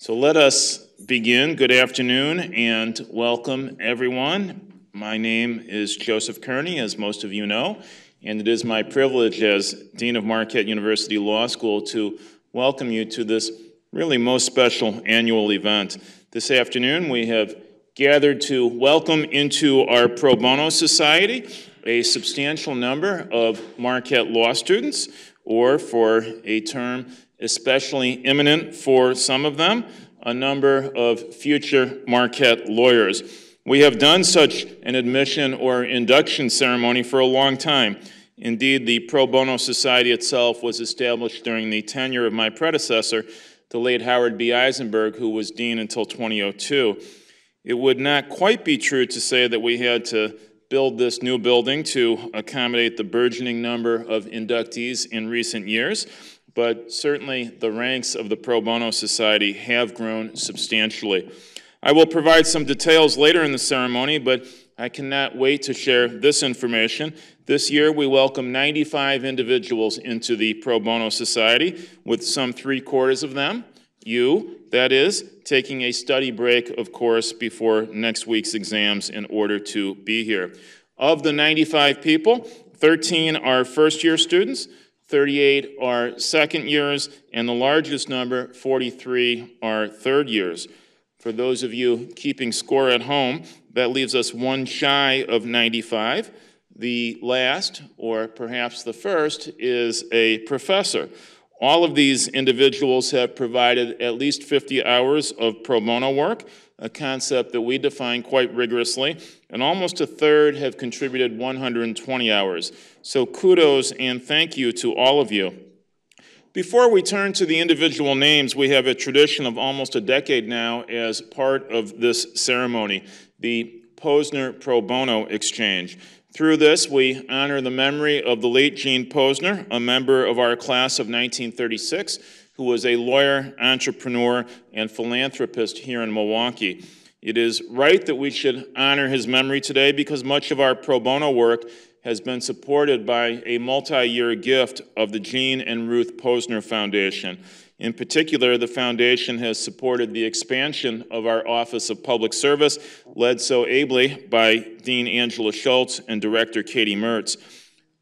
So let us begin. Good afternoon and welcome everyone. My name is Joseph Kearney, as most of you know, and it is my privilege as Dean of Marquette University Law School to welcome you to this really most special annual event. This afternoon we have gathered to welcome into our Pro Bono Society a substantial number of Marquette law students, or for a term especially imminent for some of them, a number of future Marquette lawyers. We have done such an admission or induction ceremony for a long time. Indeed, the Pro Bono Society itself was established during the tenure of my predecessor, the late Howard B. Eisenberg, who was dean until 2002. It would not quite be true to say that we had to build this new building to accommodate the burgeoning number of inductees in recent years, but certainly the ranks of the Pro Bono Society have grown substantially. I will provide some details later in the ceremony, but I cannot wait to share this information. This year we welcome 95 individuals into the Pro Bono Society, with some 3/4 of them, you, that is, taking a study break, of course, before next week's exams in order to be here. Of the 95 people, 13 are first-year students, 38 are second years, and the largest number, 43, are third years. For those of you keeping score at home, that leaves us one shy of 95. The last, or perhaps the first, is a professor. All of these individuals have provided at least 50 hours of pro bono work, a concept that we define quite rigorously, and almost a third have contributed 120 hours. So kudos and thank you to all of you. Before we turn to the individual names, we have a tradition of almost a decade now as part of this ceremony, the Posner Pro Bono Exchange. Through this, we honor the memory of the late Gene Posner, a member of our class of 1936, who was a lawyer, entrepreneur, and philanthropist here in Milwaukee. It is right that we should honor his memory today because much of our pro bono work has been supported by a multi-year gift of the Gene and Ruth Posner Foundation. In particular, the foundation has supported the expansion of our Office of Public Service, led so ably by Dean Angela Schultz and Director Katie Mertz.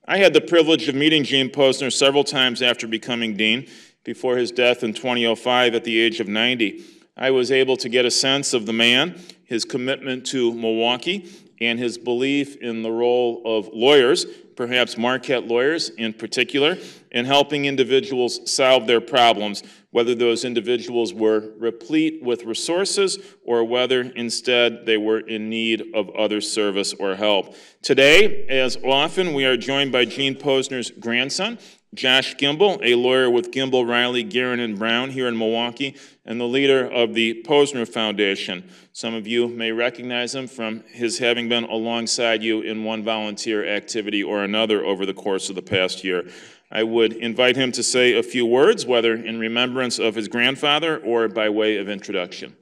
I had the privilege of meeting Gene Posner several times after becoming dean, before his death in 2005 at the age of 90. I was able to get a sense of the man, his commitment to Milwaukee, and his belief in the role of lawyers, perhaps Marquette lawyers in particular, in helping individuals solve their problems, whether those individuals were replete with resources or whether instead they were in need of other service or help. Today, as often, we are joined by Gene Posner's grandson, Josh Gimbel, a lawyer with Gimbel, Riley, Guerin, and Brown here in Milwaukee, and the leader of the Posner Foundation. Some of you may recognize him from his having been alongside you in one volunteer activity or another over the course of the past year. I would invite him to say a few words, whether in remembrance of his grandfather or by way of introduction.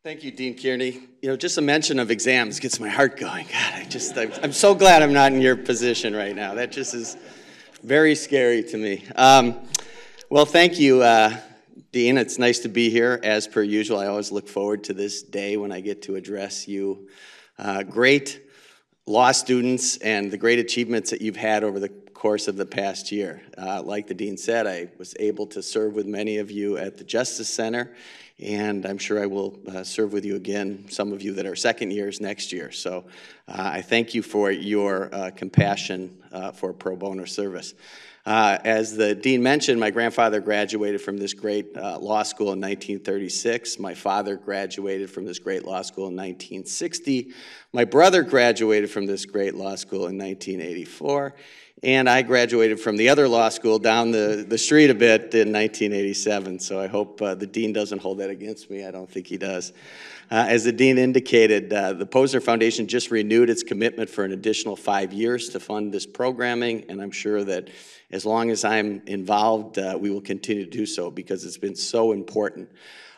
Thank you, Dean Kearney. You know, just a mention of exams gets my heart going. God, I'm so glad I'm not in your position right now. That just is very scary to me. Well, thank you, Dean. It's nice to be here. As per usual, I always look forward to this day when I get to address you. Great law students and the great achievements that you've had over the course of the past year. Like the Dean said, I was able to serve with many of you at the Justice Center, and I'm sure I will serve with you again, some of you that are second years next year. So I thank you for your compassion for pro bono service. As the Dean mentioned, my grandfather graduated from this great law school in 1936. My father graduated from this great law school in 1960. My brother graduated from this great law school in 1984. And I graduated from the other law school down the street a bit in 1987, so I hope the Dean doesn't hold that against me. I don't think he does. As the Dean indicated, the Posner Foundation just renewed its commitment for an additional 5 years to fund this programming, and I'm sure that as long as I'm involved, we will continue to do so because it's been so important.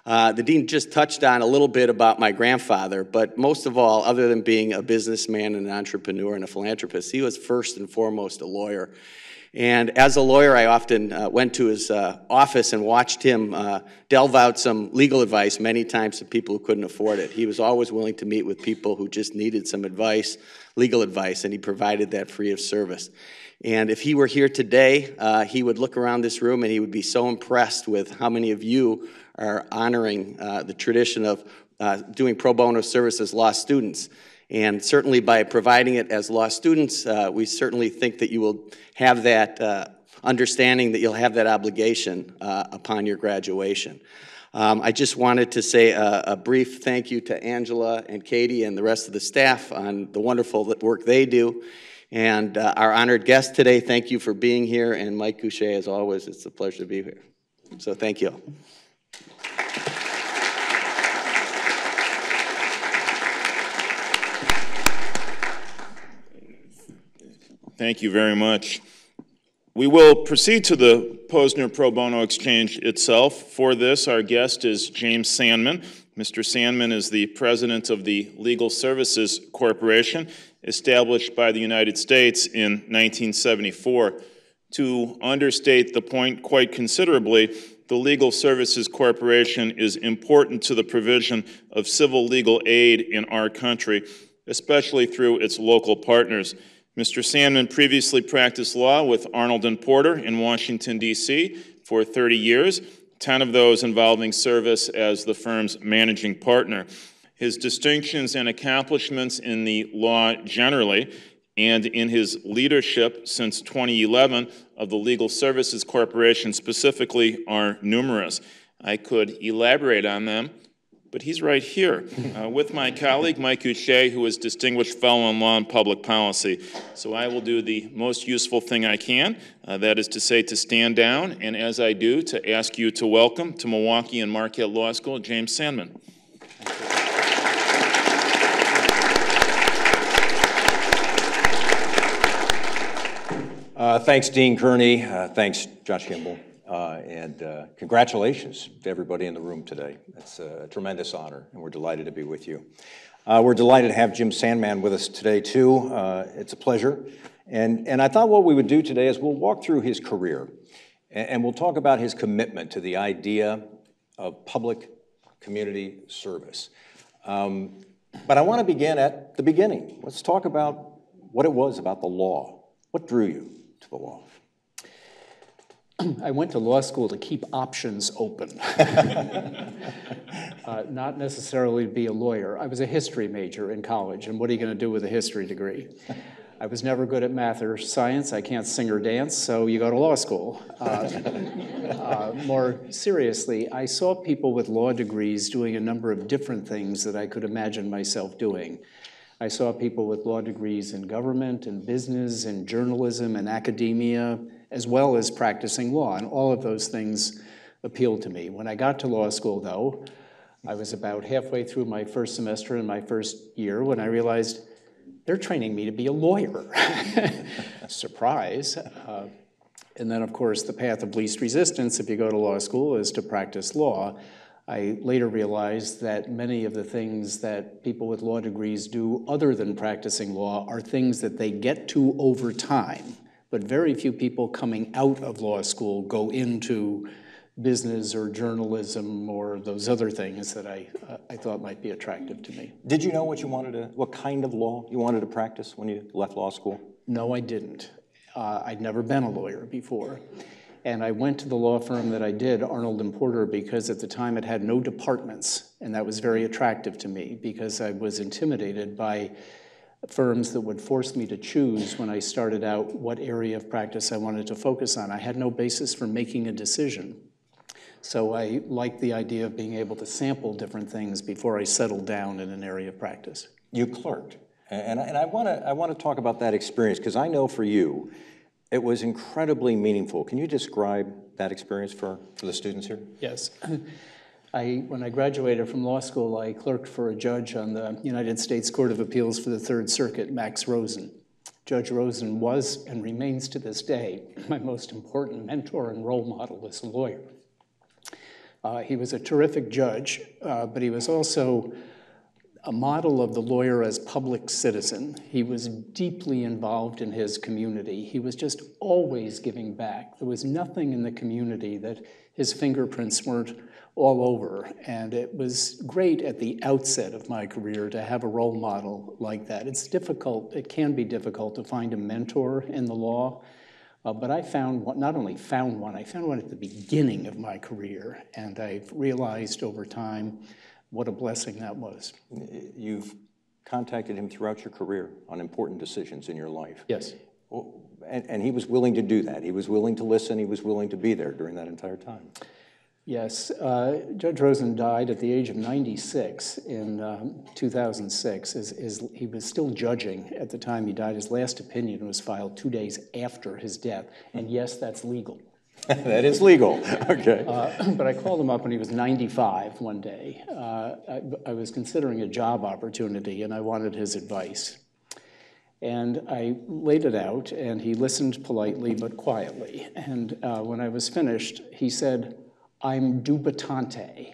The Dean just touched on a little bit about my grandfather, but most of all, other than being a businessman and an entrepreneur and a philanthropist, he was first and foremost a lawyer. And as a lawyer, I often went to his office and watched him delve out some legal advice many times to people who couldn't afford it. He was always willing to meet with people who just needed some advice, legal advice, and he provided that free of service. And if he were here today, he would look around this room and he would be so impressed with how many of you are honoring the tradition of doing pro bono service as law students. And certainly by providing it as law students, we certainly think that you will have that understanding, that you'll have that obligation upon your graduation. I just wanted to say a brief thank you to Angela and Katie and the rest of the staff on the wonderful work they do. And our honored guest today, thank you for being here. And Mike Couchet, as always, it's a pleasure to be here. So thank you. Thank you very much. We will proceed to the Posner Pro Bono Exchange itself. For this, our guest is James Sandman. Mr. Sandman is the president of the Legal Services Corporation, established by the United States in 1974. To understate the point quite considerably, the Legal Services Corporation is important to the provision of civil legal aid in our country, especially through its local partners. Mr. Sandman previously practiced law with Arnold Porter in Washington, D.C. for 30 years, 10 of those involving service as the firm's managing partner. His distinctions and accomplishments in the law generally, and in his leadership since 2011 of the Legal Services Corporation specifically, are numerous. I could elaborate on them, but he's right here with my colleague, Mike Couchet, who is Distinguished Fellow in Law and Public Policy. So I will do the most useful thing I can, that is to say to stand down, and as I do, to ask you to welcome to Milwaukee and Marquette Law School, James Sandman. Thanks, Dean Kearney. Thanks, Josh Kimball. And congratulations to everybody in the room today. It's a tremendous honor, and we're delighted to be with you. We're delighted to have Jim Sandman with us today, too. It's a pleasure. And I thought what we would do today is we'll walk through his career, and we'll talk about his commitment to the idea of public community service. But I want to begin at the beginning. Let's talk about what it was about the law. What drew you to the law? I went to law school to keep options open, not necessarily to be a lawyer. I was a history major in college, and what are you going to do with a history degree? I was never good at math or science. I can't sing or dance, so you go to law school. More seriously, I saw people with law degrees doing a number of different things that I could imagine myself doing. I saw people with law degrees in government and business and journalism and academia, as well as practicing law, and all of those things appealed to me. When I got to law school, though, I was about halfway through my first semester in my first year when I realized they're training me to be a lawyer. Surprise. And then, of course, the path of least resistance, if you go to law school, is to practice law. I later realized that many of the things that people with law degrees do other than practicing law are things that they get to over time. But very few people coming out of law school go into business or journalism or those other things that I thought might be attractive to me. Did you know what kind of law you wanted to practice when you left law school? No, I didn't. I'd never been a lawyer before. And I went to the law firm that I did, Arnold Porter, because at the time it had no departments, and that was very attractive to me because I was intimidated by firms that would force me to choose when I started out what area of practice I wanted to focus on. I had no basis for making a decision. So I liked the idea of being able to sample different things before I settled down in an area of practice. You clerked, and I want to talk about that experience because I know for you, it was incredibly meaningful. Can you describe that experience for the students here? Yes. When I graduated from law school, I clerked for a judge on the United States Court of Appeals for the Third Circuit, Max Rosenn. Judge Rosenn was and remains to this day my most important mentor and role model as a lawyer. He was a terrific judge, but he was also a model of the lawyer as public citizen. He was deeply involved in his community. He was just always giving back. There was nothing in the community that his fingerprints weren't all over. And it was great at the outset of my career to have a role model like that. It's difficult, it can be difficult to find a mentor in the law, but I found one, not only found one, I found one at the beginning of my career. And I've realized over time what a blessing that was. You've contacted him throughout your career on important decisions in your life. Yes. Well, and he was willing to do that. He was willing to listen. He was willing to be there during that entire time. Yes. Judge Rosenn died at the age of 96 in 2006. He was still judging at the time he died. His last opinion was filed 2 days after his death. And yes, that's legal. That is legal. Okay. But I called him up when he was 95 one day. I was considering a job opportunity, and I wanted his advice. And I laid it out, and he listened politely but quietly. And when I was finished, he said, "I'm dubitante."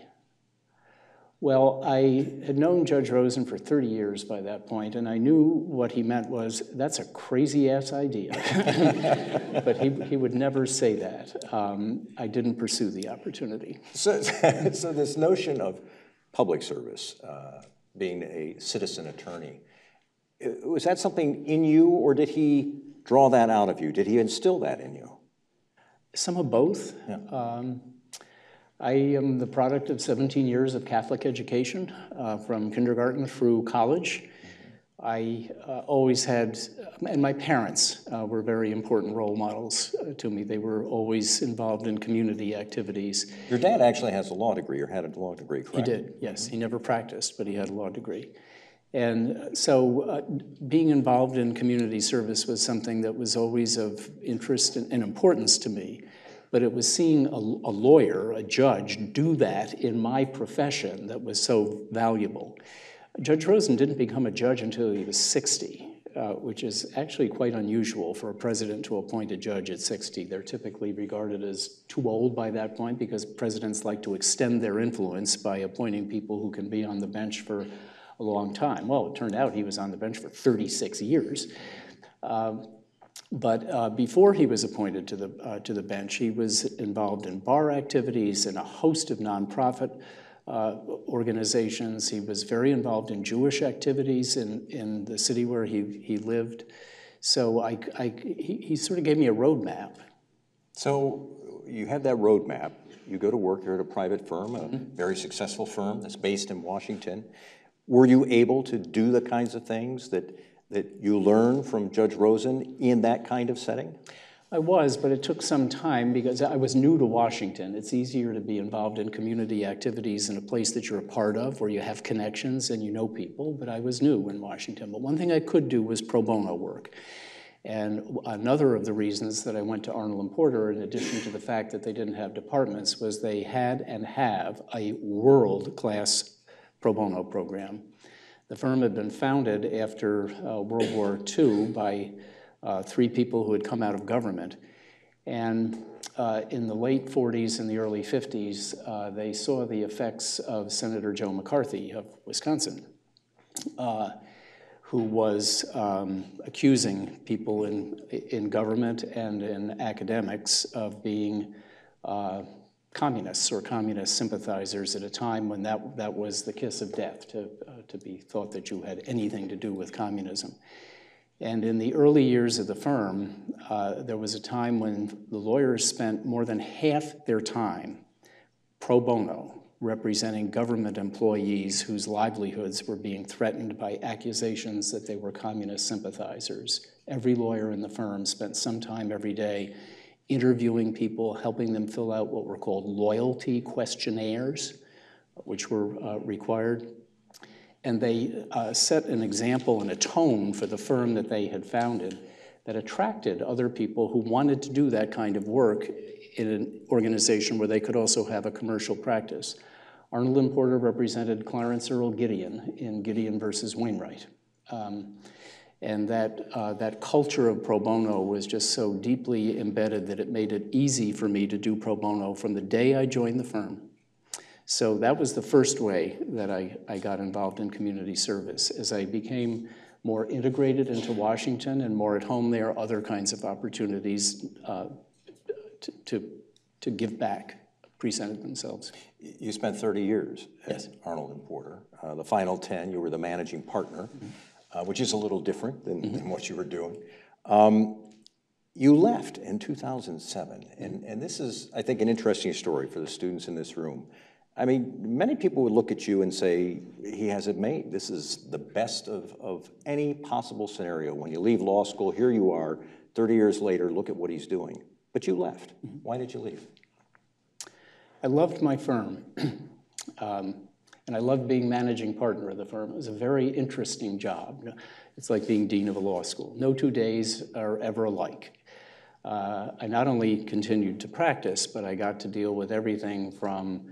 Well, I had known Judge Rosenn for 30 years by that point, and I knew what he meant was, that's a crazy-ass idea. But he would never say that. I didn't pursue the opportunity. So this notion of public service, being a citizen attorney, was that something in you, or did he draw that out of you? Did he instill that in you? Some of both. Yeah. I am the product of 17 years of Catholic education, from kindergarten through college. I always had, and my parents were very important role models to me. They were always involved in community activities. Your dad actually has a law degree, or had a law degree, correct? He did, yes. He never practiced, but he had a law degree. And so being involved in community service was something that was always of interest and importance to me. But it was seeing a lawyer, a judge, do that in my profession that was so valuable. Judge Rosenn didn't become a judge until he was 60, which is actually quite unusual for a president to appoint a judge at 60. They're typically regarded as too old by that point because presidents like to extend their influence by appointing people who can be on the bench for a long time. Well, it turned out he was on the bench for 36 years. But before he was appointed to the bench, he was involved in bar activities and a host of nonprofit organizations. He was very involved in Jewish activities in the city where he lived. So he sort of gave me a roadmap. So you had that roadmap. You go to work, you're at a private firm, a very successful firm that's based in Washington. Were you able to do the kinds of things that you learn from Judge Rosenn in that kind of setting? I was, but it took some time because I was new to Washington. It's easier to be involved in community activities in a place that you're a part of, where you have connections and you know people, but I was new in Washington. But one thing I could do was pro bono work. And another of the reasons that I went to Arnold Porter, in addition to the fact that they didn't have departments, was they had and have a world-class pro bono program. The firm had been founded after World War II by 3 people who had come out of government. And in the late 40s and the early 50s, they saw the effects of Senator Joe McCarthy of Wisconsin, who was accusing people in government and in academics of being communists or communist sympathizers at a time when that was the kiss of death, to be thought that you had anything to do with communism. And in the early years of the firm, there was a time when the lawyers spent more than half their time pro bono, representing government employees whose livelihoods were being threatened by accusations that they were communist sympathizers. Every lawyer in the firm spent some time every day interviewing people, helping them fill out what were called loyalty questionnaires, which were required. And they set an example and a tone for the firm that they had founded that attracted other people who wanted to do that kind of work in an organization where they could also have a commercial practice. Arnold Porter represented Clarence Earl Gideon in Gideon versus Wainwright. And that culture of pro bono was just so deeply embedded that it made it easy for me to do pro bono from the day I joined the firm So that was the first way that I got involved in community service. As I became more integrated into Washington and more at home there, other kinds of opportunities to give back presented themselves. You spent 30 years at Arnold and Porter. The final 10, you were the managing partner, which is a little different than what you were doing. You left in 2007, and this is, I think, an interesting story for the students in this room. I mean, many people would look at you and say, he has it made. This is the best of any possible scenario. When you leave law school, here you are, 30 years later, look at what he's doing. But you left. Why did you leave? I loved my firm, and I loved being managing partner of the firm. It was a very interesting job. It's like being dean of a law school. No 2 days are ever alike. I not only continued to practice, but I got to deal with everything from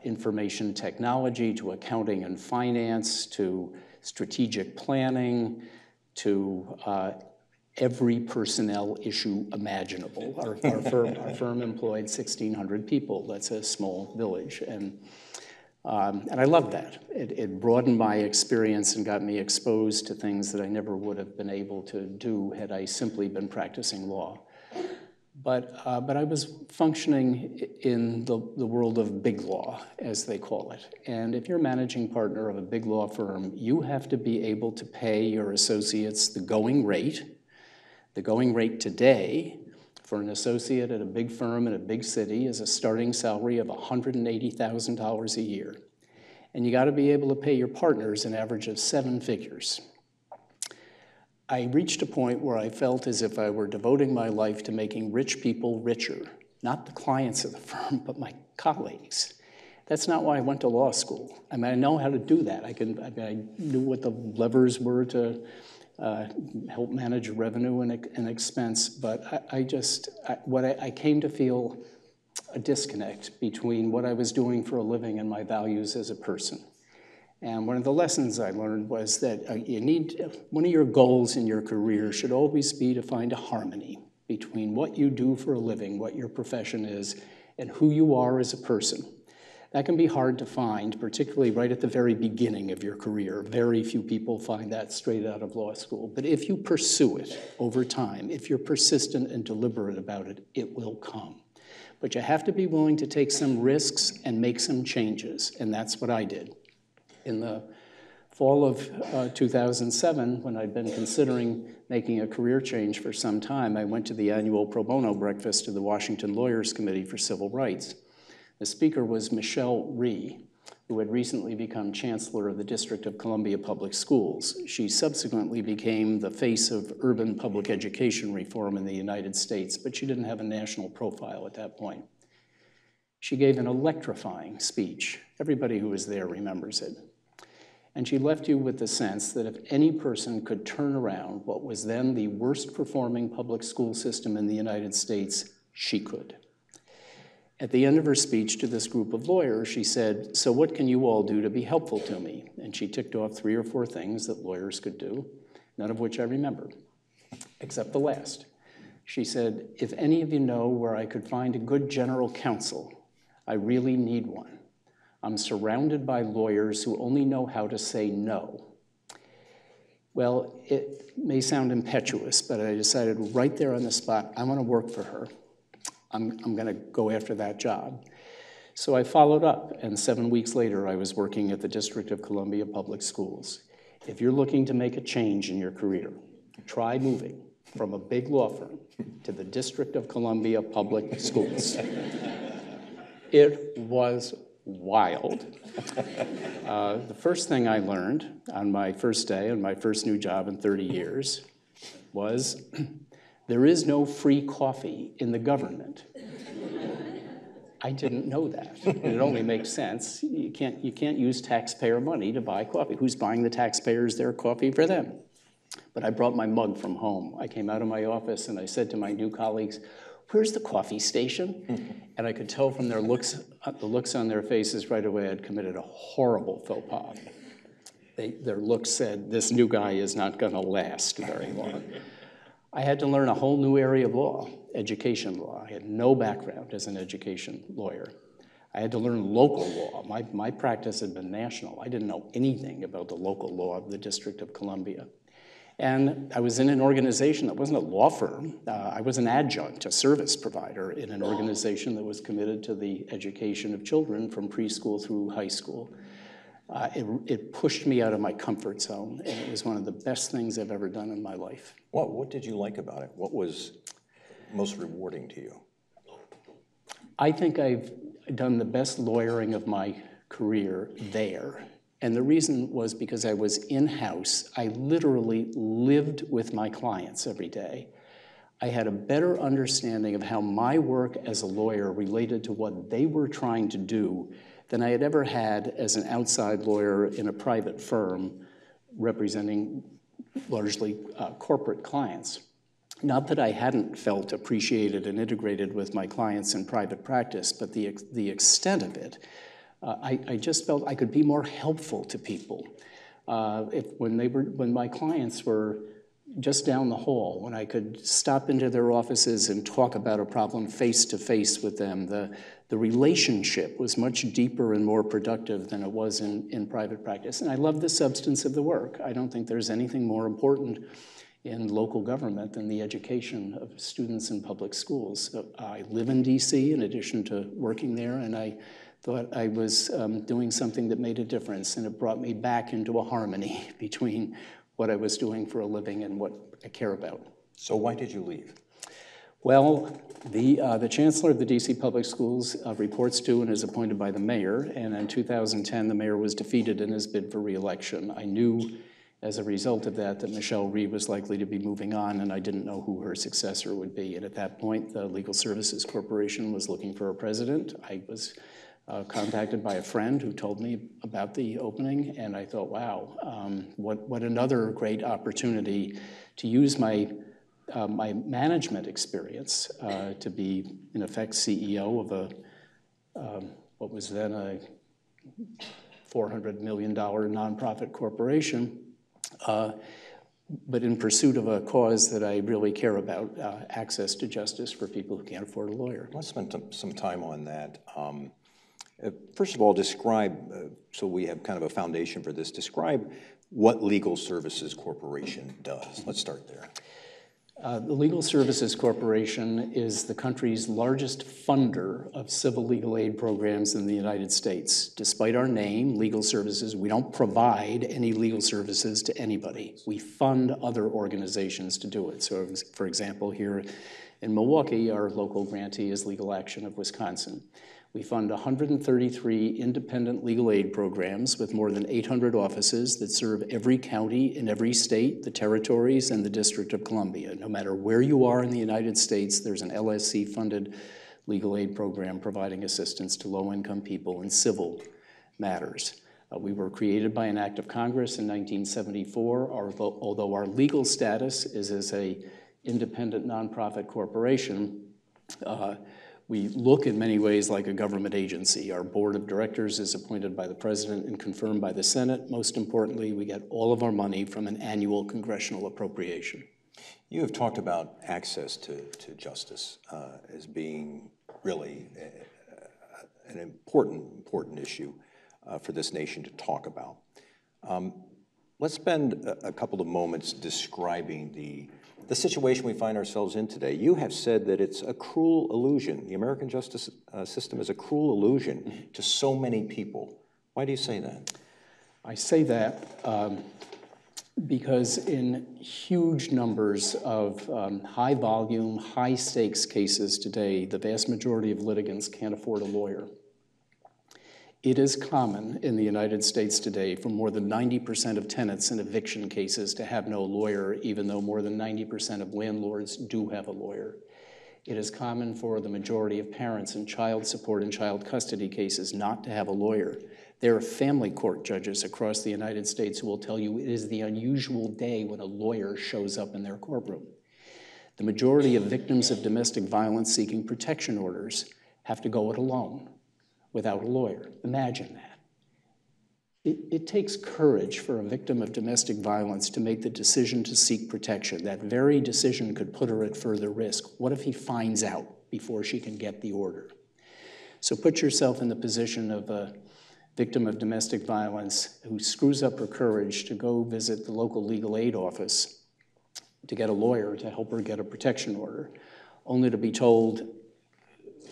information technology to accounting and finance to strategic planning to every personnel issue imaginable. Our firm employed 1,600 people. That's a small village, and I loved that. It broadened my experience and got me exposed to things that I never would have been able to do had I simply been practicing law. But I was functioning in the world of big law, as they call it. And if you're managing partner of a big law firm, you have to be able to pay your associates the going rate. The going rate today for an associate at a big firm in a big city is a starting salary of $180,000 a year. And you got to be able to pay your partners an average of 7 figures. I reached a point where I felt as if I were devoting my life to making rich people richer, not the clients of the firm, but my colleagues. That's not why I went to law school. I mean, I know how to do that. I knew what the levers were to help manage revenue and expense, but I came to feel a disconnect between what I was doing for a living and my values as a person. And one of the lessons I learned was that one of your goals in your career should always be to find a harmony between what you do for a living, what your profession is, and who you are as a person. That can be hard to find, particularly right at the very beginning of your career. Very few people find that straight out of law school. But if you pursue it over time, if you're persistent and deliberate about it, it will come. But you have to be willing to take some risks and make some changes, and that's what I did. In the fall of 2007, when I'd been considering making a career change for some time, I went to the annual pro bono breakfast of the Washington Lawyers Committee for Civil Rights. The speaker was Michelle Rhee, who had recently become chancellor of the District of Columbia Public Schools. She subsequently became the face of urban public education reform in the United States, but she didn't have a national profile at that point. She gave an electrifying speech. Everybody who was there remembers it. And she left you with the sense that if any person could turn around what was then the worst performing public school system in the United States, she could. At the end of her speech to this group of lawyers, she said, "So what can you all do to be helpful to me?" And she ticked off 3 or 4 things that lawyers could do, none of which I remember, except the last. She said, "If any of you know where I could find a good general counsel, I really need one. I'm surrounded by lawyers who only know how to say no." Well, it may sound impetuous, but I decided right there on the spot, I want to work for her. I'm going to go after that job. So I followed up, and 7 weeks later, I was working at the District of Columbia Public Schools. If you're looking to make a change in your career, try moving from a big law firm to the District of Columbia Public Schools. It was wild. The first thing I learned on my first day, on my first new job in 30 years, was there is no free coffee in the government. I didn't know that. It only makes sense. You can't use taxpayer money to buy coffee. Who's buying the taxpayers their coffee for them? But I brought my mug from home. I came out of my office and I said to my new colleagues, "Where's the coffee station?" And I could tell from their looks, the looks on their faces right away, I'd committed a horrible faux pas. Their looks said, this new guy is not going to last very long. I had to learn a whole new area of law, education law. I had no background as an education lawyer. I had to learn local law. My practice had been national. I didn't know anything about the local law of the District of Columbia. And I was in an organization that wasn't a law firm. I was an adjunct, a service provider in an organization that was committed to the education of children from preschool through high school. It pushed me out of my comfort zone, and it was one of the best things I've ever done in my life. What did you like about it? What was most rewarding to you? I think I've done the best lawyering of my career there. And the reason was because I was in-house. I literally lived with my clients every day. I had a better understanding of how my work as a lawyer related to what they were trying to do than I had ever had as an outside lawyer in a private firm representing largely corporate clients. Not that I hadn't felt appreciated and integrated with my clients in private practice, but the extent of it, I just felt I could be more helpful to people. When my clients were just down the hall, when I could stop into their offices and talk about a problem face to face with them, the relationship was much deeper and more productive than it was in private practice. And I love the substance of the work. I don't think there's anything more important in local government than the education of students in public schools. So I live in DC in addition to working there, and I thought I was doing something that made a difference, and it brought me back into a harmony between what I was doing for a living and what I care about. So why did you leave? Well, the chancellor of the DC Public Schools reports to and is appointed by the mayor, and in 2010 the mayor was defeated in his bid for re-election. I knew as a result of that Michelle Reed was likely to be moving on, and I didn't know who her successor would be. And at that point, the Legal Services Corporation was looking for a president. I was contacted by a friend who told me about the opening, and I thought, wow, what another great opportunity to use my management experience to be, in effect, CEO of what was then a $400 million nonprofit corporation, but in pursuit of a cause that I really care about, access to justice for people who can't afford a lawyer. Let's spend some time on that. First of all, describe, so we have kind of a foundation for this, describe what Legal Services Corporation does. Let's start there. The Legal Services Corporation is the country's largest funder of civil legal aid programs in the United States. Despite our name, Legal Services, we don't provide any legal services to anybody. We fund other organizations to do it. So, for example, here in Milwaukee, our local grantee is Legal Action of Wisconsin. We fund 133 independent legal aid programs with more than 800 offices that serve every county in every state, the territories, and the District of Columbia. No matter where you are in the United States, there's an LSC-funded legal aid program providing assistance to low-income people in civil matters. We were created by an act of Congress in 1974, although our legal status is as an independent nonprofit corporation. We look in many ways like a government agency. Our board of directors is appointed by the president and confirmed by the Senate. Most importantly, we get all of our money from an annual congressional appropriation. You have talked about access to justice as being really an important issue for this nation to talk about. Let's spend a couple of moments describing the situation we find ourselves in today. You have said that it's a cruel illusion. The American justice system is a cruel illusion to so many people. Why do you say that? I say that because in huge numbers of high volume, high stakes cases today, the vast majority of litigants can't afford a lawyer. It is common in the United States today for more than 90% of tenants in eviction cases to have no lawyer, even though more than 90% of landlords do have a lawyer. It is common for the majority of parents in child support and child custody cases not to have a lawyer. There are family court judges across the United States who will tell you it is the unusual day when a lawyer shows up in their courtroom. The majority of victims of domestic violence seeking protection orders have to go it alone, without a lawyer. Imagine that. It takes courage for a victim of domestic violence to make the decision to seek protection. That very decision could put her at further risk. What if he finds out before she can get the order? So put yourself in the position of a victim of domestic violence who screws up her courage to go visit the local legal aid office to get a lawyer to help her get a protection order, only to be told,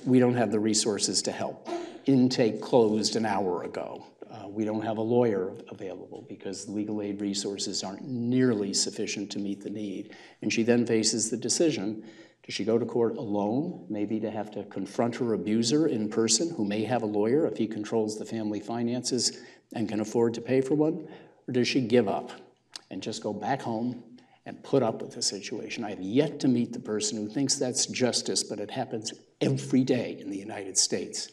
we don't have the resources to help. Intake closed an hour ago. We don't have a lawyer available because legal aid resources aren't nearly sufficient to meet the need. And she then faces the decision, does she go to court alone, maybe to have to confront her abuser in person, who may have a lawyer if he controls the family finances and can afford to pay for one? Or does she give up and just go back home and put up with the situation? I have yet to meet the person who thinks that's justice, but it happens every day in the United States.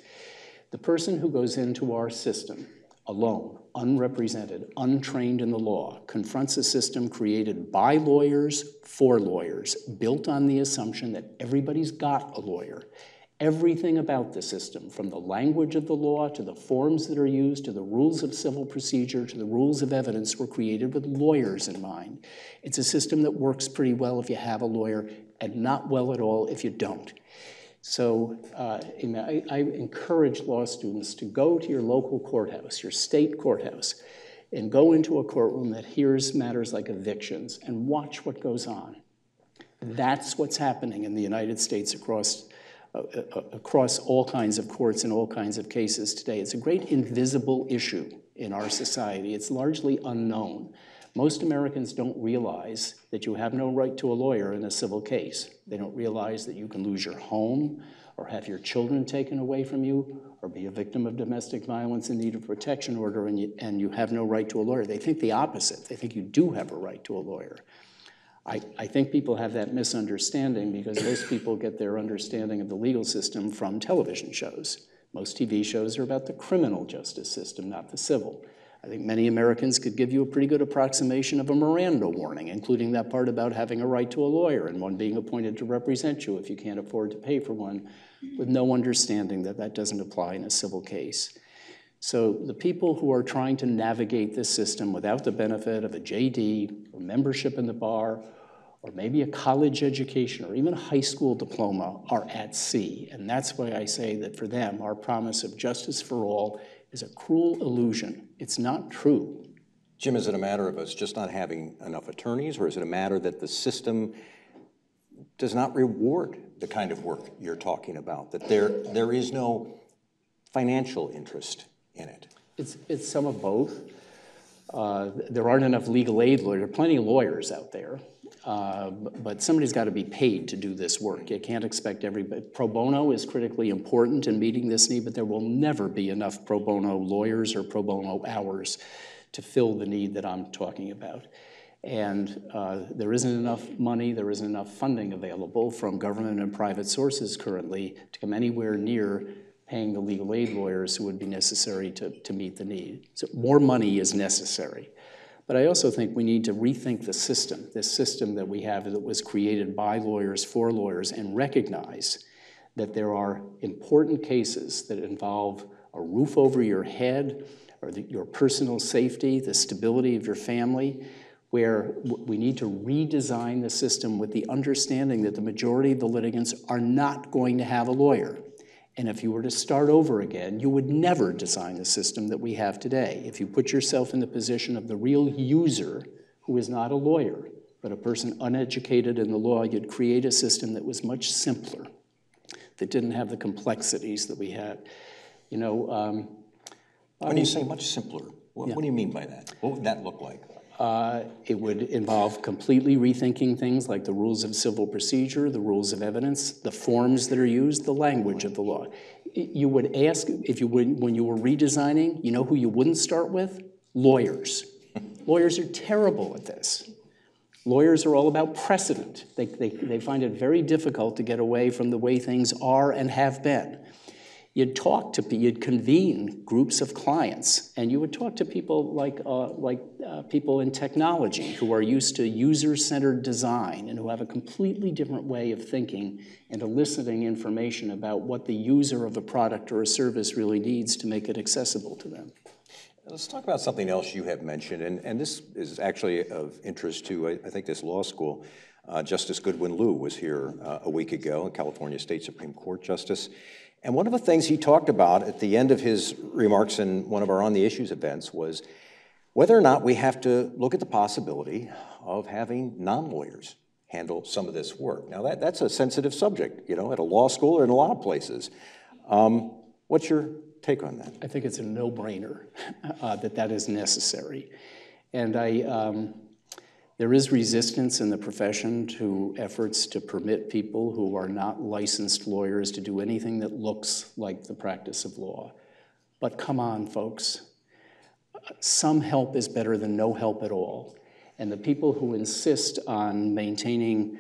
The person who goes into our system alone, unrepresented, untrained in the law, confronts a system created by lawyers for lawyers, built on the assumption that everybody's got a lawyer. Everything about the system, from the language of the law to the forms that are used to the rules of civil procedure to the rules of evidence, were created with lawyers in mind. It's a system that works pretty well if you have a lawyer and not well at all if you don't. So I encourage law students to go to your local courthouse, your state courthouse, and go into a courtroom that hears matters like evictions and watch what goes on. That's what's happening in the United States across all kinds of courts and all kinds of cases today. It's a great invisible issue in our society. It's largely unknown. Most Americans don't realize that you have no right to a lawyer in a civil case. They don't realize that you can lose your home or have your children taken away from you or be a victim of domestic violence in need of protection order and you have no right to a lawyer. They think the opposite. They think you do have a right to a lawyer. I think people have that misunderstanding because most people get their understanding of the legal system from television shows. Most TV shows are about the criminal justice system, not the civil. I think many Americans could give you a pretty good approximation of a Miranda warning, including that part about having a right to a lawyer and one being appointed to represent you if you can't afford to pay for one, with no understanding that that doesn't apply in a civil case. So the people who are trying to navigate this system without the benefit of a JD or membership in the bar or maybe a college education or even a high school diploma are at sea. And that's why I say that for them, our promise of justice for all is a cruel illusion. It's not true. Jim, is it a matter of us just not having enough attorneys, or is it a matter that the system does not reward the kind of work you're talking about, that there is no financial interest in it? It's some of both. There aren't enough legal aid lawyers. There are plenty of lawyers out there, but somebody's got to be paid to do this work. You can't expect everybody. Pro bono is critically important in meeting this need, but there will never be enough pro bono lawyers or pro bono hours to fill the need that I'm talking about. And there isn't enough money, there isn't enough funding available from government and private sources currently to come anywhere near paying the legal aid lawyers who would be necessary to meet the need. So more money is necessary. But I also think we need to rethink the system, this system that we have that was created by lawyers for lawyers, and recognize that there are important cases that involve a roof over your head or your personal safety, the stability of your family, where we need to redesign the system with the understanding that the majority of the litigants are not going to have a lawyer. And if you were to start over again, you would never design the system that we have today. If you put yourself in the position of the real user, who is not a lawyer, but a person uneducated in the law, you'd create a system that was much simpler, that didn't have the complexities that we had. You know, when you say much simpler, what do you mean by that? What would that look like? It would involve completely rethinking things like the rules of civil procedure, the rules of evidence, the forms that are used, the language of the law. You would ask, when you were redesigning, you know who you wouldn't start with? Lawyers. Lawyers are terrible at this. Lawyers are all about precedent. They find it very difficult to get away from the way things are and have been. You'd convene groups of clients, and you would talk to people like people in technology who are used to user-centered design and who have a completely different way of thinking and eliciting information about what the user of a product or a service really needs to make it accessible to them. Let's talk about something else you have mentioned, and this is actually of interest to, I think, this law school. Justice Goodwin Liu was here a week ago, a California State Supreme Court justice. And one of the things he talked about at the end of his remarks in one of our On the Issues events was whether or not we have to look at the possibility of having non-lawyers handle some of this work. Now, that's a sensitive subject, at a law school or in a lot of places. What's your take on that? I think it's a no-brainer that is necessary. And there is resistance in the profession to efforts to permit people who are not licensed lawyers to do anything that looks like the practice of law. But come on, folks. Some help is better than no help at all. And the people who insist on maintaining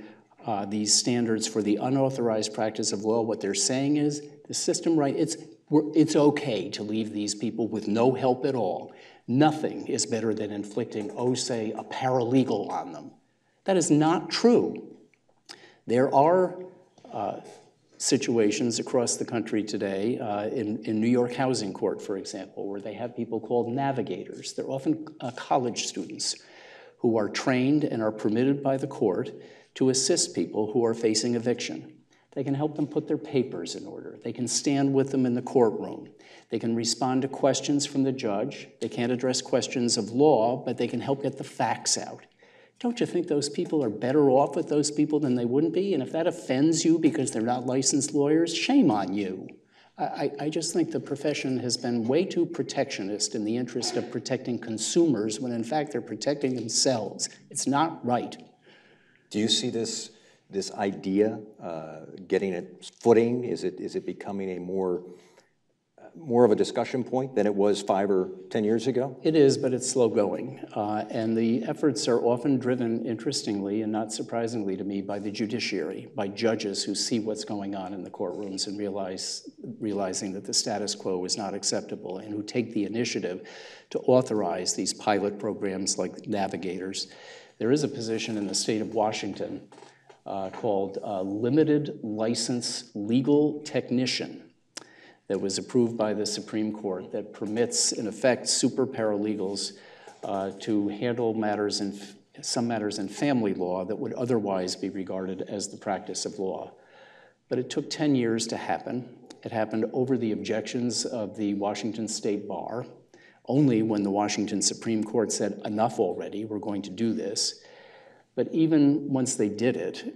these standards for the unauthorized practice of law, what they're saying is the system, right, it's okay to leave these people with no help at all. Nothing is better than inflicting, say, a paralegal on them. That is not true. There are situations across the country today, in New York Housing Court, for example, where they have people called navigators. They're often college students who are trained and are permitted by the court to assist people who are facing eviction. They can help them put their papers in order. They can stand with them in the courtroom. They can respond to questions from the judge. They can't address questions of law, but they can help get the facts out. Don't you think those people are better off with those people than they wouldn't be? And if that offends you because they're not licensed lawyers, shame on you. I just think the profession has been way too protectionist in the interest of protecting consumers when in fact they're protecting themselves. It's not right. Do you see this idea getting its footing? Is it becoming a more of a discussion point than it was 5 or 10 years ago? It is, but it's slow going. And the efforts are often driven, interestingly and not surprisingly to me, by the judiciary, by judges who see what's going on in the courtrooms and realizing that the status quo is not acceptable and who take the initiative to authorize these pilot programs like navigators. There is a position in the state of Washington called Limited License Legal Technician that was approved by the Supreme Court that permits, in effect, super paralegals to handle some matters in family law that would otherwise be regarded as the practice of law. But it took 10 years to happen. It happened over the objections of the Washington State Bar. Only when the Washington Supreme Court said, enough already, we're going to do this. But even once they did it,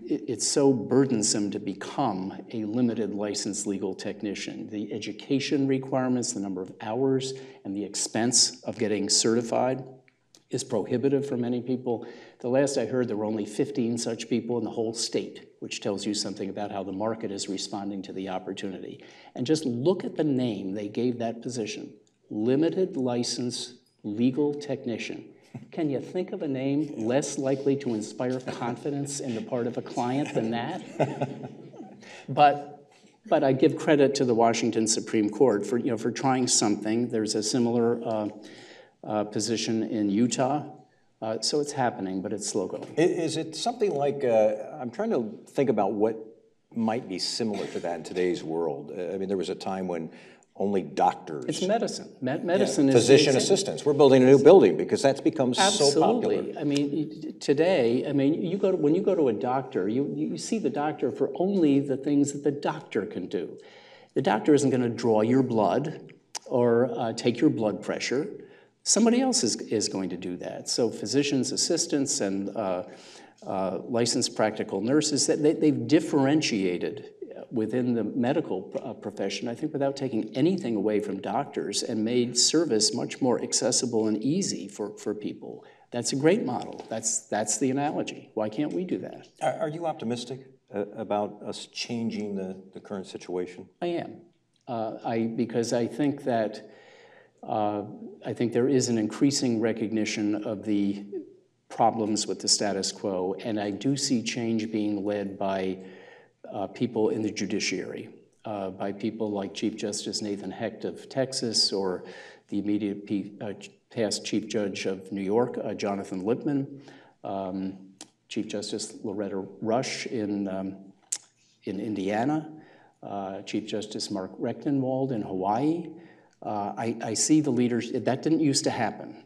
it's so burdensome to become a limited licensed legal technician. The education requirements, the number of hours, and the expense of getting certified is prohibitive for many people. The last I heard, there were only 15 such people in the whole state, which tells you something about how the market is responding to the opportunity. And just look at the name they gave that position, limited license legal technician. Can you think of a name less likely to inspire confidence in the part of a client than that? But I give credit to the Washington Supreme Court for trying something. There's a similar position in Utah. So it's happening, but it's slow going. Is it something like, I'm trying to think about what might be similar to that in today's world. I mean, there was a time when only doctors. It's medicine. Medicine is physician assistants. We're building a new building because that's become Absolutely. So popular. Absolutely. I mean, today, when you go to a doctor, you see the doctor for only the things that the doctor can do. The doctor isn't going to draw your blood or take your blood pressure. Somebody else is going to do that. So physicians' assistants and licensed practical nurses, they've differentiated within the medical profession, I think, without taking anything away from doctors, and made service much more accessible and easy for people. That's a great model. That's the analogy. Why can't we do that? Are you optimistic about us changing the current situation? I am, because I think that there is an increasing recognition of the problems with the status quo, and I do see change being led by people in the judiciary, by people like Chief Justice Nathan Hecht of Texas, or the immediate past Chief Judge of New York, Jonathan Lippman, Chief Justice Loretta Rush in Indiana, Chief Justice Mark Rechtenwald in Hawaii, I see the leaders, that didn't used to happen.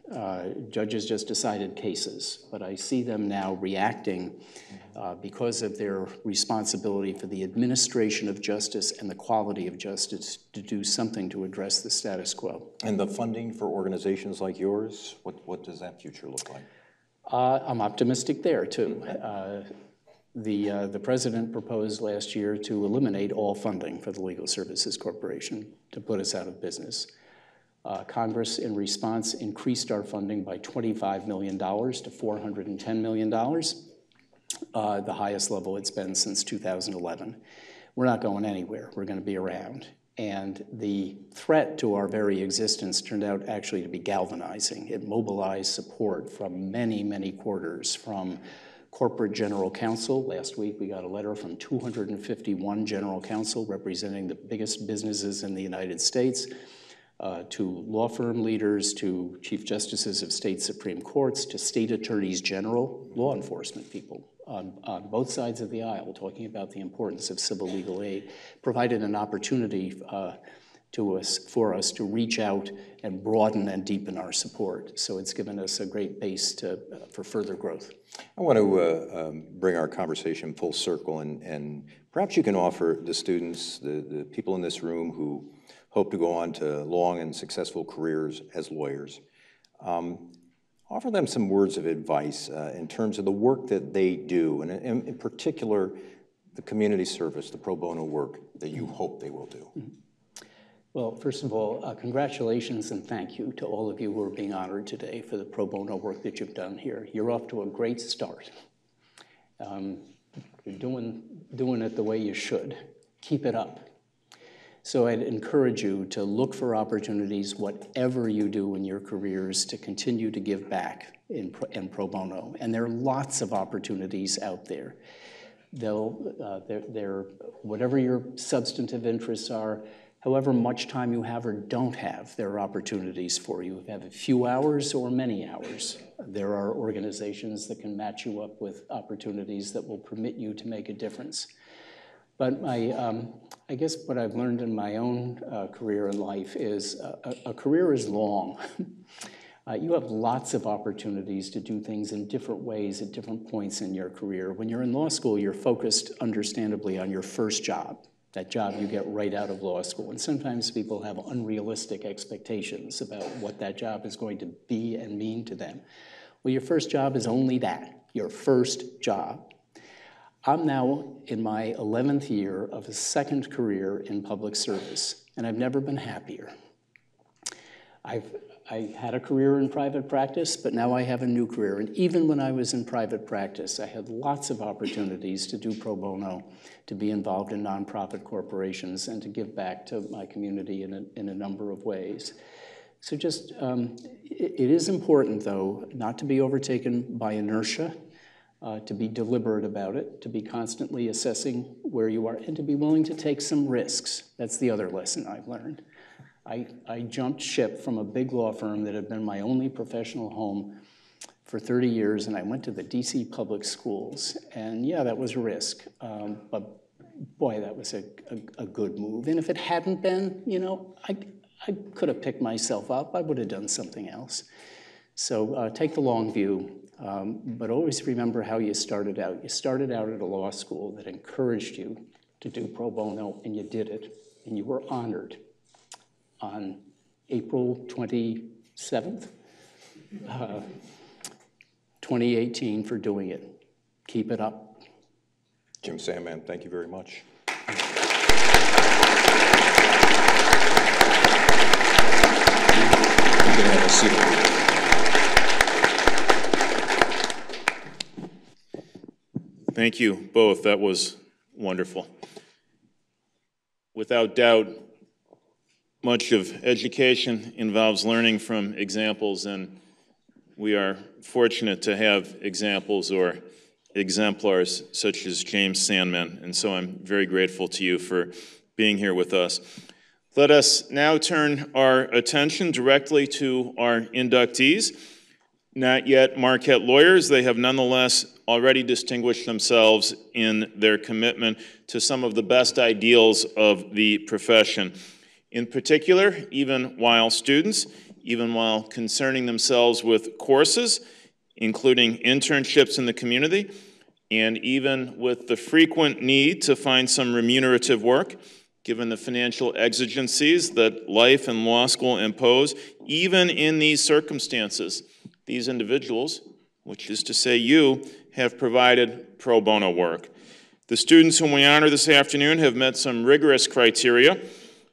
Judges just decided cases, but I see them now reacting because of their responsibility for the administration of justice and the quality of justice to do something to address the status quo. And the funding for organizations like yours, what does that future look like? I'm optimistic there, too. The president proposed last year to eliminate all funding for the Legal Services Corporation, to put us out of business. Congress, in response, increased our funding by $25 million to $410 million, the highest level it's been since 2011. We're not going anywhere. We're going to be around. And the threat to our very existence turned out actually to be galvanizing. It mobilized support from many, many quarters, from corporate general counsel. Last week we got a letter from 251 general counsel representing the biggest businesses in the United States, to law firm leaders, to chief justices of state supreme courts, to state attorneys general, law enforcement people on both sides of the aisle talking about the importance of civil legal aid, provided an opportunity for us to reach out and broaden and deepen our support. So it's given us a great base for further growth. I want to bring our conversation full circle, and perhaps you can offer the students, the people in this room who hope to go on to long and successful careers as lawyers, offer them some words of advice in terms of the work that they do, and in particular, the community service, the pro bono work that you hope they will do. Mm-hmm. Well, first of all, congratulations and thank you to all of you who are being honored today for the pro bono work that you've done here. You're off to a great start. You're doing it the way you should. Keep it up. So I'd encourage you to look for opportunities, whatever you do in your careers, to continue to give back in pro bono. And there are lots of opportunities out there. Whatever your substantive interests are, however much time you have or don't have, there are opportunities for you. If you have a few hours or many hours, there are organizations that can match you up with opportunities that will permit you to make a difference. But I guess what I've learned in my own career in life is a career is long. You have lots of opportunities to do things in different ways at different points in your career. When you're in law school, you're focused, understandably, on your first job, that job you get right out of law school. And sometimes people have unrealistic expectations about what that job is going to be and mean to them. Well, your first job is only that, your first job. I'm now in my 11th year of a second career in public service, and I've never been happier. I had a career in private practice, but now I have a new career. And even when I was in private practice, I had lots of opportunities to do pro bono, to be involved in nonprofit corporations, and to give back to my community in a number of ways. So just, it is important, though, not to be overtaken by inertia, to be deliberate about it, to be constantly assessing where you are, and to be willing to take some risks. That's the other lesson I've learned. I jumped ship from a big law firm that had been my only professional home for 30 years, and I went to the DC public schools. And yeah, that was a risk, but boy, that was a good move. And if it hadn't been, you know, I could have picked myself up. I would have done something else. So take the long view, but always remember how you started out. You started out at a law school that encouraged you to do pro bono, and you did it, and you were honored on April 27th, 2018 for doing it. Keep it up. Jim Sandman, thank you very much. You can have a seat. Thank you both. That was wonderful. Without doubt, much of education involves learning from examples, and we are fortunate to have examples or exemplars such as James Sandman, and so I'm very grateful to you for being here with us. Let us now turn our attention directly to our inductees. Not yet Marquette lawyers, they have nonetheless already distinguished themselves in their commitment to some of the best ideals of the profession. In particular, even while students, even while concerning themselves with courses, including internships in the community, and even with the frequent need to find some remunerative work, given the financial exigencies that life and law school impose, even in these circumstances, these individuals, which is to say you, have provided pro bono work. The students whom we honor this afternoon have met some rigorous criteria.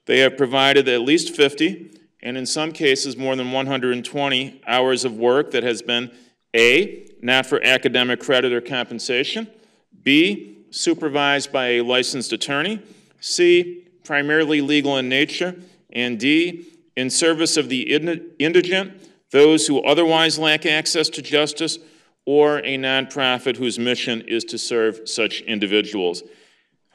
They have provided at least 50, and in some cases more than 120 hours of work that has been A, not for academic credit or compensation, B, supervised by a licensed attorney, C, primarily legal in nature, and D, in service of the indigent, those who otherwise lack access to justice, or a nonprofit whose mission is to serve such individuals.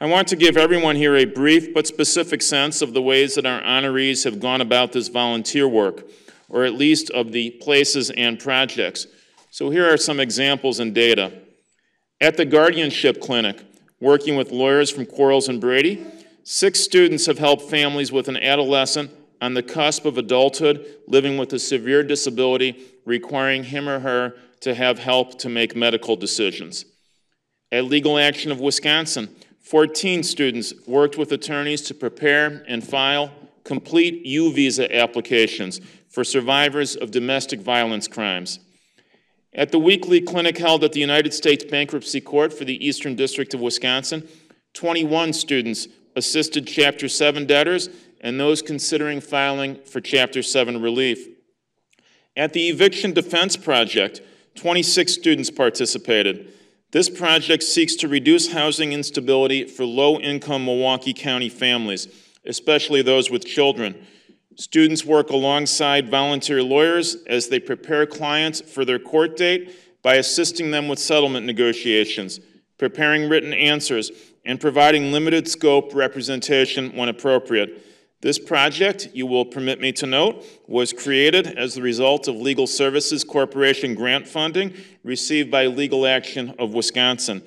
I want to give everyone here a brief but specific sense of the ways that our honorees have gone about this volunteer work, or at least of the places and projects. So here are some examples and data. At the Guardianship Clinic, working with lawyers from Quarles and Brady, 6 students have helped families with an adolescent on the cusp of adulthood living with a severe disability requiring him or her to have help to make medical decisions. At Legal Action of Wisconsin, 14 students worked with attorneys to prepare and file complete U-visa applications for survivors of domestic violence crimes. At the weekly clinic held at the United States Bankruptcy Court for the Eastern District of Wisconsin, 21 students assisted Chapter 7 debtors and those considering filing for Chapter 7 relief. At the Eviction Defense Project, 26 students participated. This project seeks to reduce housing instability for low-income Milwaukee County families, especially those with children. Students work alongside volunteer lawyers as they prepare clients for their court date by assisting them with settlement negotiations, preparing written answers, and providing limited scope representation when appropriate. This project, you will permit me to note, was created as the result of Legal Services Corporation grant funding received by Legal Action of Wisconsin.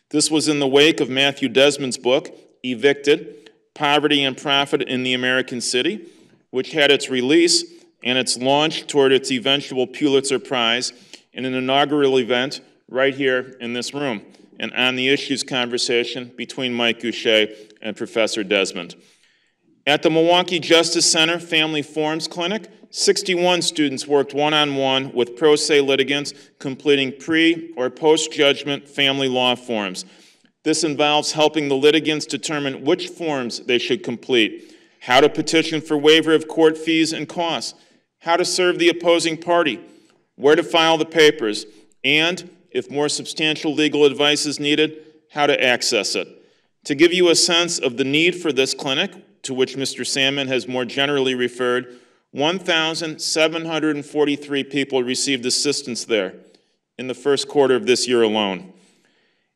This was in the wake of Matthew Desmond's book, Evicted, Poverty and Profit in the American City, which had its release and its launch toward its eventual Pulitzer Prize in an inaugural event right here in this room, and on the issues conversation between Mike Goucher and Professor Desmond. At the Milwaukee Justice Center Family Forums Clinic, 61 students worked one-on-one with pro se litigants completing pre- or post-judgment family law forms. This involves helping the litigants determine which forms they should complete, how to petition for waiver of court fees and costs, how to serve the opposing party, where to file the papers, and, if more substantial legal advice is needed, how to access it. To give you a sense of the need for this clinic, to which Mr. Sandman has more generally referred, 1,743 people received assistance there in the first quarter of this year alone.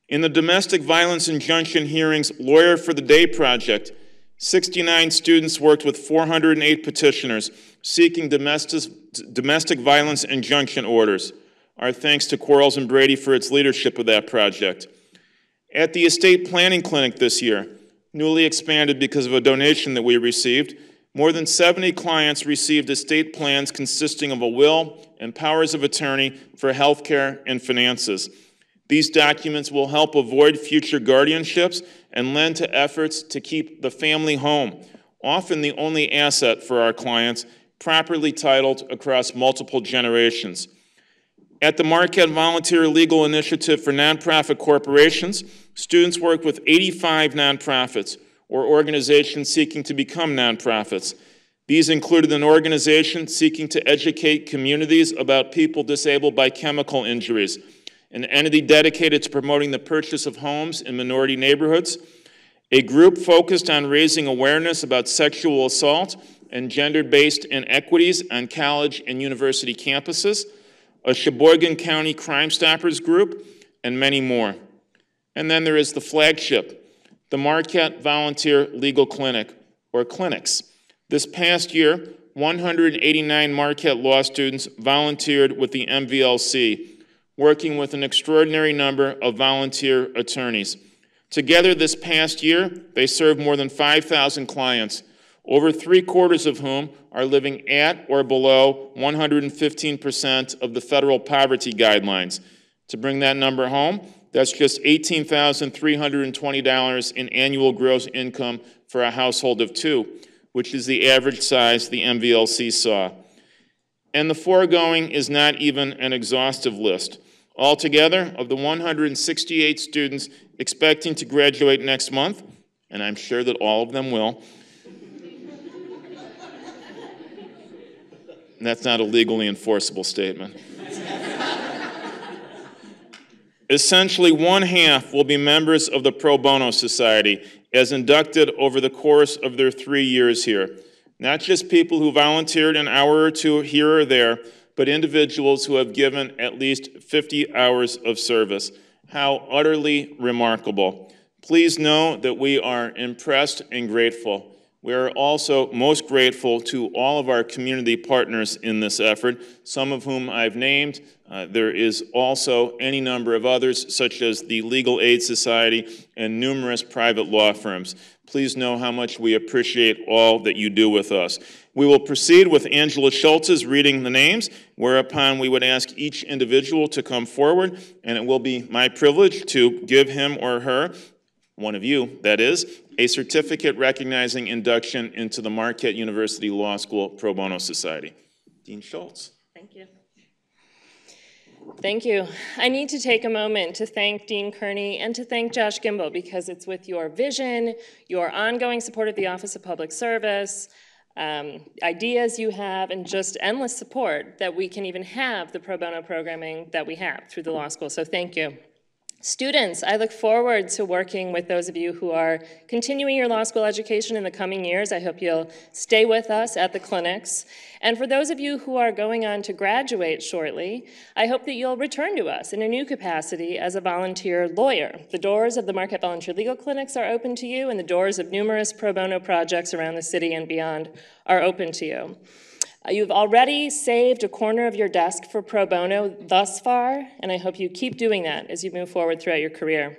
In the Domestic Violence Injunction Hearings Lawyer for the Day project, 69 students worked with 408 petitioners seeking domestic violence injunction orders. Our thanks to Quarles and Brady for its leadership of that project. At the Estate Planning Clinic this year, newly expanded because of a donation that we received, more than 70 clients received estate plans consisting of a will and powers of attorney for health care and finances. These documents will help avoid future guardianships and lend to efforts to keep the family home, often the only asset for our clients, properly titled across multiple generations. At the Marquette Volunteer Legal Initiative for Nonprofit Corporations, students worked with 85 nonprofits or organizations seeking to become nonprofits. These included an organization seeking to educate communities about people disabled by chemical injuries, an entity dedicated to promoting the purchase of homes in minority neighborhoods, a group focused on raising awareness about sexual assault and gender-based inequities on college and university campuses, a Sheboygan County Crime Stoppers group, and many more. And then there is the flagship, the Marquette Volunteer Legal Clinic, or clinics. This past year, 189 Marquette law students volunteered with the MVLC, working with an extraordinary number of volunteer attorneys. Together this past year, they served more than 5,000 clients, over 3/4 of whom are living at or below 115% of the federal poverty guidelines. To bring that number home, that's just $18,320 in annual gross income for a household of two, which is the average size the MVLC saw. And the foregoing is not even an exhaustive list. Altogether, of the 168 students expecting to graduate next month, and I'm sure that all of them will, that's not a legally enforceable statement. Essentially, 1/2 will be members of the Pro Bono Society as inducted over the course of their 3 years here. Not just people who volunteered an hour or two here or there, but individuals who have given at least 50 hours of service. How utterly remarkable. Please know that we are impressed and grateful. We are also most grateful to all of our community partners in this effort, some of whom I've named. There is also any number of others, such as the Legal Aid Society and numerous private law firms. Please know how much we appreciate all that you do with us. We will proceed with Angela Schultz's reading the names, whereupon we would ask each individual to come forward, and it will be my privilege to give him or her, one of you, that is, a certificate recognizing induction into the Marquette University Law School Pro Bono Society. Dean Schultz. Thank you. Thank you. I need to take a moment to thank Dean Kearney and to thank Josh Gimbel, because it's with your vision, your ongoing support of the Office of Public Service, ideas you have, and just endless support that we can even have the pro bono programming that we have through the law school. So thank you. Students, I look forward to working with those of you who are continuing your law school education in the coming years. I hope you'll stay with us at the clinics. And for those of you who are going on to graduate shortly, I hope that you'll return to us in a new capacity as a volunteer lawyer. The doors of the Marquette Volunteer Legal Clinics are open to you, and the doors of numerous pro bono projects around the city and beyond are open to you. You've already saved a corner of your desk for pro bono thus far, and I hope you keep doing that as you move forward throughout your career.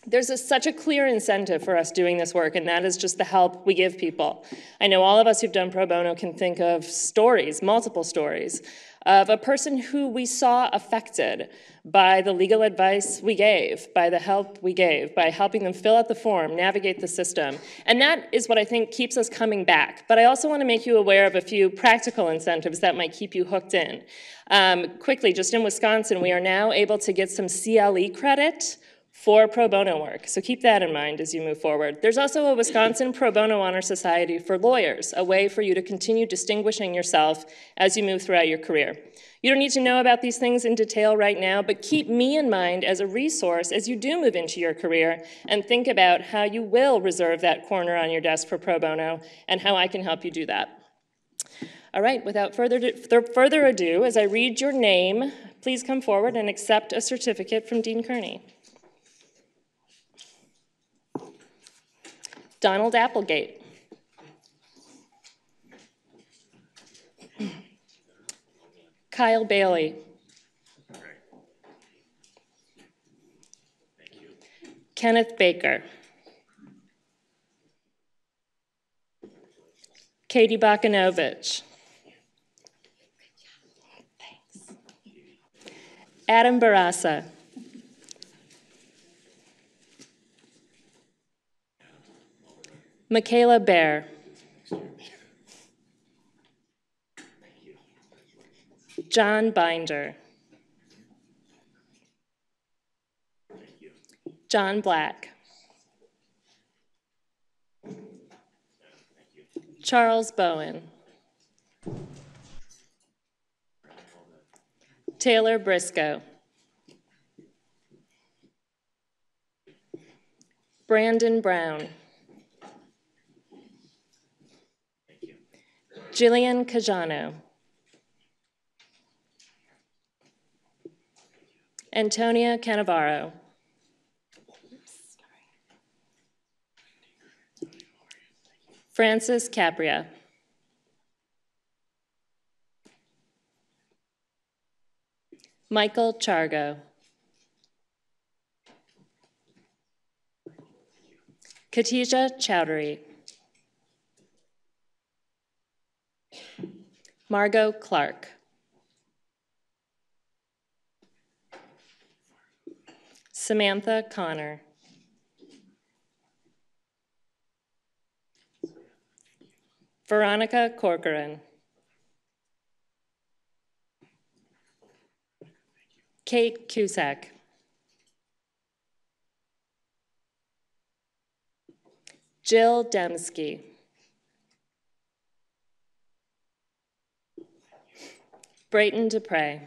There's such a clear incentive for us doing this work, and that is just the help we give people. I know all of us who've done pro bono can think of stories, multiple stories, of a person who we saw affected by the legal advice we gave, by the help we gave, by helping them fill out the form, navigate the system. And that is what I think keeps us coming back. But I also want to make you aware of a few practical incentives that might keep you hooked in. Quickly, just in Wisconsin, we are now able to get some CLE credit for pro bono work. So keep that in mind as you move forward. There's also a Wisconsin Pro Bono Honor Society for lawyers, a way for you to continue distinguishing yourself as you move throughout your career. You don't need to know about these things in detail right now, but keep me in mind as a resource as you do move into your career and think about how you will reserve that corner on your desk for pro bono and how I can help you do that. All right, without further ado, as I read your name, please come forward and accept a certificate from Dean Kearney. Donald Applegate. Kyle Bailey. Kenneth Baker. Katie Bakanovich. Adam Barassa. Michaela Baer. John Binder. John Black. Charles Bowen. Taylor Briscoe. Brandon Brown. Jillian Cajano. Antonia Canavaro. Francis Capria. Michael Chargo. Khatija Chowdhury. Margot Clark. Samantha Connor. Veronica Corcoran. Kate Cusack. Jill Demsky. Brayton Dupre.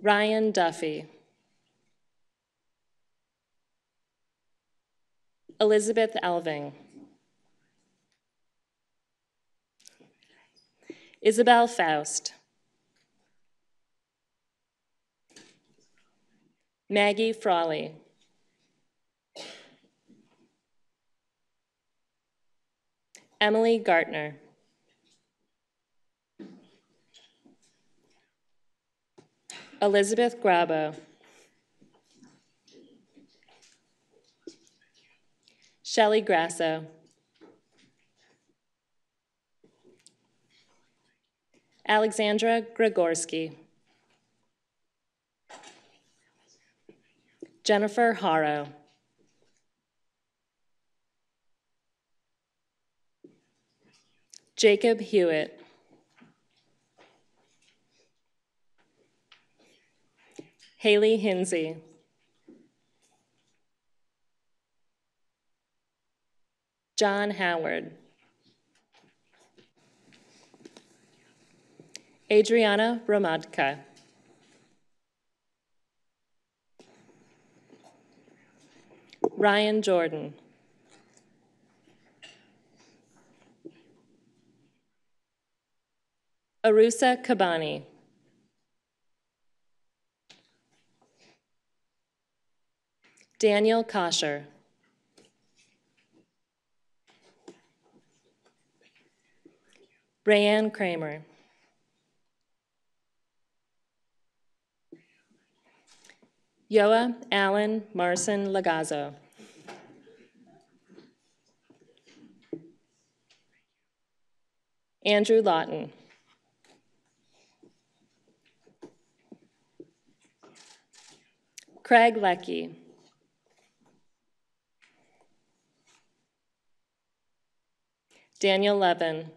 Ryan Duffy. Elizabeth Alving. Isabel Faust. Maggie Frawley. Emily Gartner. Elizabeth Grabo. Shelley Grasso. Alexandra Gregorsky. Jennifer Haro. Jacob Hewitt. Haley Hinsey. John Howard. Adriana Romadka. Ryan Jordan. Arusa Kabani. Daniel Kosher. Rayanne Kramer. Yoa Allen Marson Lagazo. Andrew Lawton. Craig Leckie. Daniel Levin.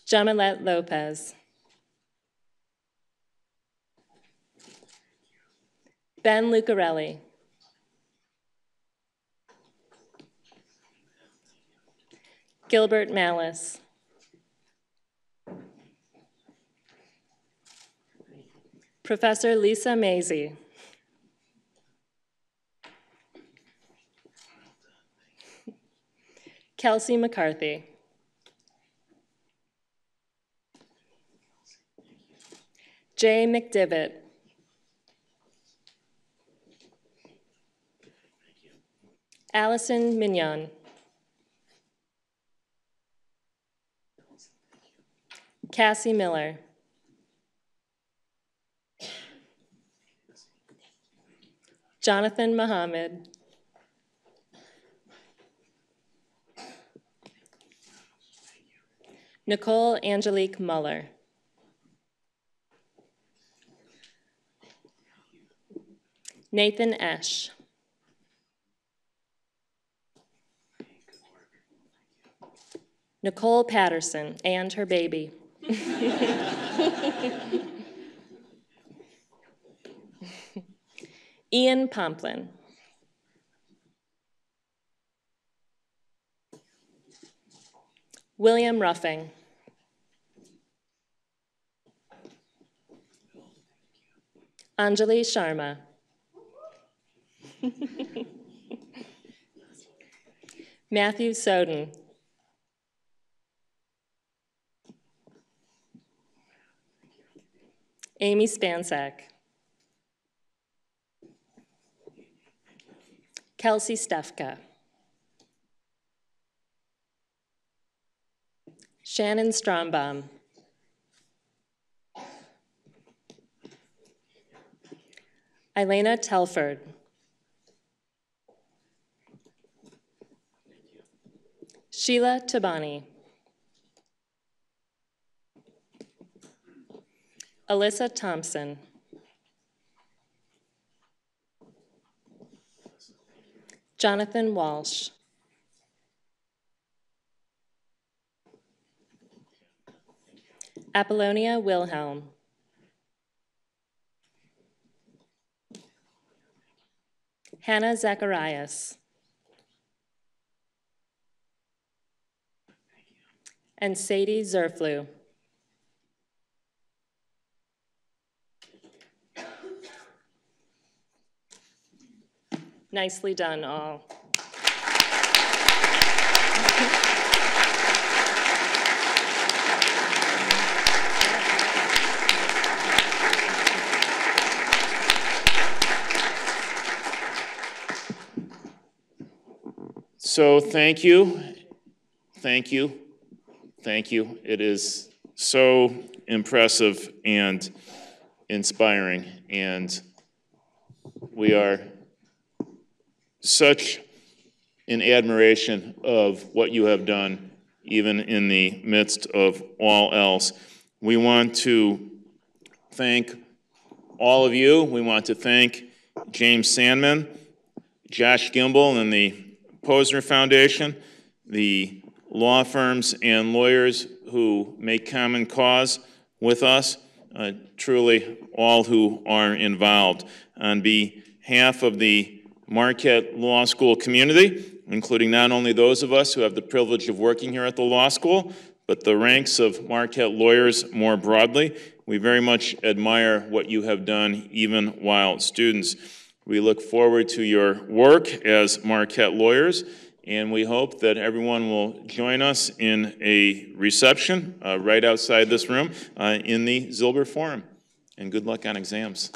Jamalet Lopez. Ben Lucarelli. Gilbert Malice. Professor Lisa Mazie. Kelsey McCarthy. Jay McDivitt. Allison Mignon. Cassie Miller. Jonathan Muhammad. Nicole Angelique Muller. Nathan Esch. Nicole Patterson and her baby. Ian Pomplin. William Ruffing. Anjali Sharma. Matthew Soden. Amy Spansack. Kelsey Stefka. Shannon Strombaum. Elena Telford. Sheila Tabani. Alyssa Thompson. Jonathan Walsh. Apollonia Wilhelm. Hannah Zacharias. And Sadie Zerflu. Nicely done, all. So thank you, thank you, thank you. It is so impressive and inspiring, and we are such in admiration of what you have done, even in the midst of all else. We want to thank all of you. We want to thank James Sandman, Josh Gimbel, and the Posner Foundation, the law firms and lawyers who make common cause with us, truly all who are involved. On behalf of the Marquette Law School community, including not only those of us who have the privilege of working here at the law school, but the ranks of Marquette lawyers more broadly, we very much admire what you have done even while students. We look forward to your work as Marquette lawyers, and we hope that everyone will join us in a reception right outside this room in the Zilber Forum. And good luck on exams.